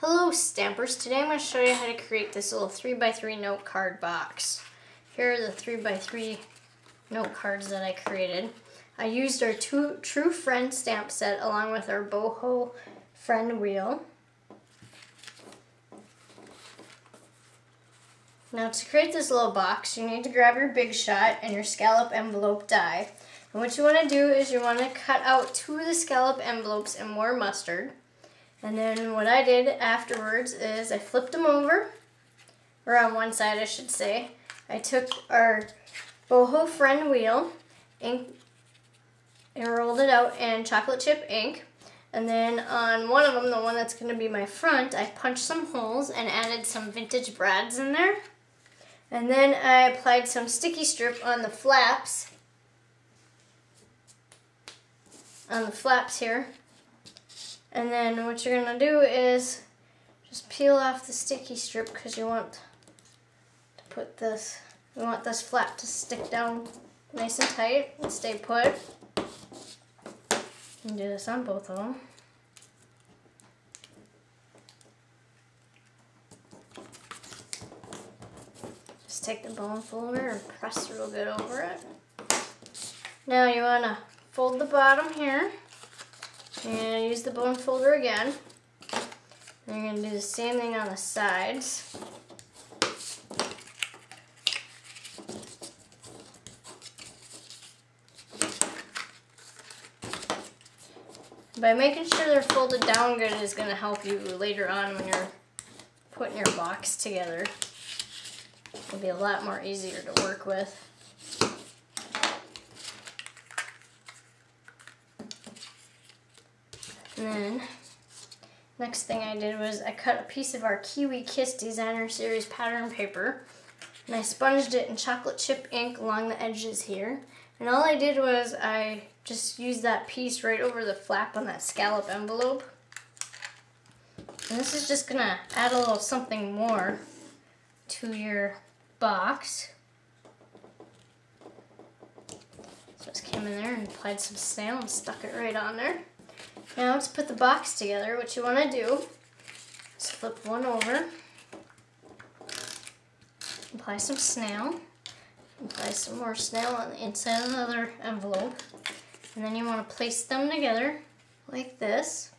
Hello Stampers, today I'm going to show you how to create this little 3x3 note card box. Here are the 3x3 note cards that I created. I used our True Friend stamp set along with our boho friend wheel. Now to create this little box, you need to grab your Big Shot and your scallop envelope die. And what you want to do is you want to cut out 2 of the scallop envelopes in more mustard. And then what I did afterwards is I flipped them over, or on one side I should say. I took our boho friend wheel ink and rolled it out in chocolate chip ink. And then on one of them, the one that's going to be my front, I punched some holes and added some vintage brads in there. And then I applied some sticky strip on the flaps. Here. And then what you're going to do is just peel off the sticky strip because you want this flap to stick down nice and tight and stay put. And do this on both of them. Just take the bone folder and press real good over it. Now you want to fold the bottom here. You're going to use the bone folder again. And you're going to do the same thing on the sides. By making sure they're folded down good is going to help you later on when you're putting your box together. It'll be a lot more easier to work with. And then, next thing I did was I cut a piece of our Kiwi Kiss Designer Series pattern paper, and I sponged it in chocolate chip ink along the edges here. And all I did was I just used that piece right over the flap on that scallop envelope. And this is just going to add a little something more to your box. So just came in there and applied some snail and stuck it right on there. Now to put the box together, what you want to do is flip one over, apply some snail, apply some more snail on the inside of the other envelope, and then you want to place them together like this.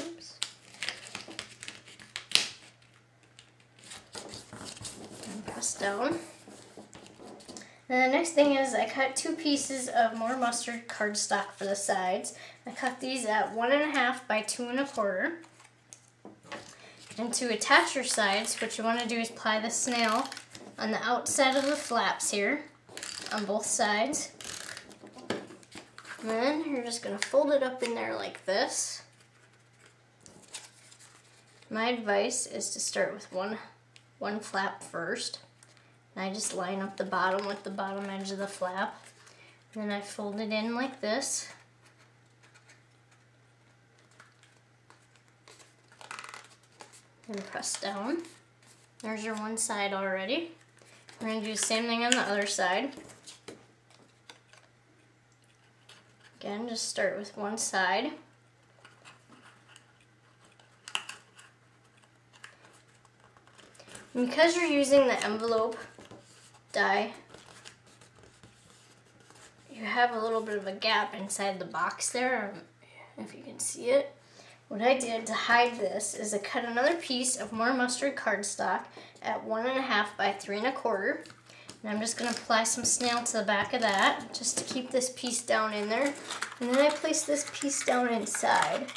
Oops. And press down. And the next thing is I cut 2 pieces of more mustard cardstock for the sides. I cut these at 1.5 by 2 1/4. And to attach your sides, what you want to do is apply the snail on the outside of the flaps here, on both sides. And then you're just going to fold it up in there like this. My advice is to start with one flap first. And I just line up the bottom with the bottom edge of the flap. And then I fold it in like this. And press down. There's your one side already. We're going to do the same thing on the other side. Again, just start with one side. And because you're using the envelope die, you have a little bit of a gap inside the box there, if you can see it. What I did to hide this is I cut another piece of more mustard cardstock at 1.5 by 3 1/4. And I'm just going to apply some snail to the back of that just to keep this piece down in there. And then I place this piece down inside.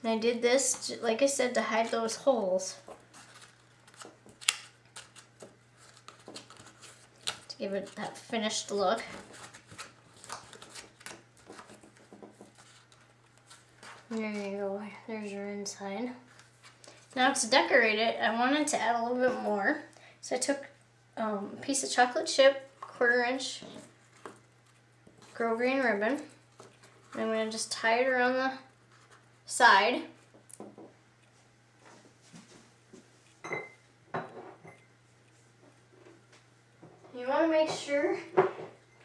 And I did this, like I said, to hide those holes. To give it that finished look. There you go, there's your inside. Now to decorate it, I wanted to add a little bit more. So I took a piece of chocolate chip, 1/4 inch grosgrain ribbon. And I'm going to just tie it around the side. You want to make sure,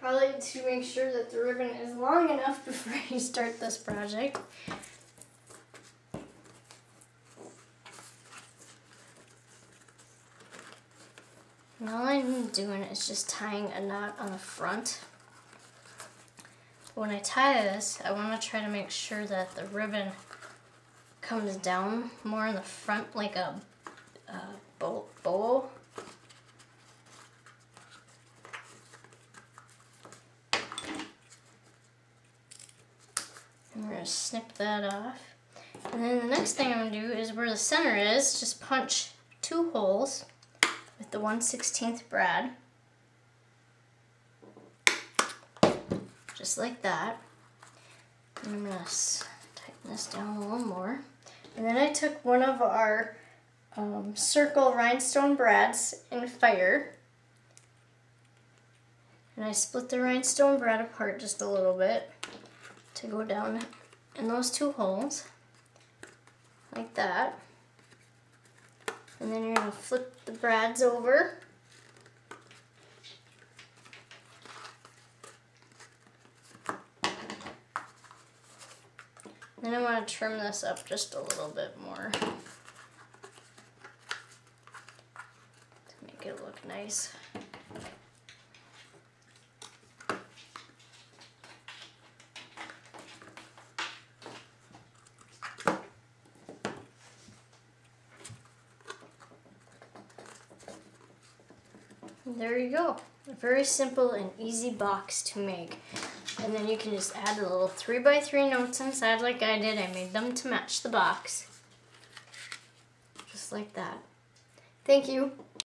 probably to make sure that the ribbon is long enough before you start this project. And all I'm doing is just tying a knot on the front. When I tie this, I want to try to make sure that the ribbon comes down more in the front like a bow. And we're going to snip that off. And then the next thing I'm going to do is where the center is, just punch 2 holes with the 1/16 brad. Just like that. And I'm going to tighten this down a little more. And then I took one of our circle rhinestone brads in fire. And I split the rhinestone brad apart just a little bit to go down in those 2 holes, like that. And then you're going to flip the brads over. Then I want to trim this up just a little bit more to make it look nice. There you go. A very simple and easy box to make. And then you can just add a little 3x3 notes inside like I did. I made them to match the box. Just like that. Thank you.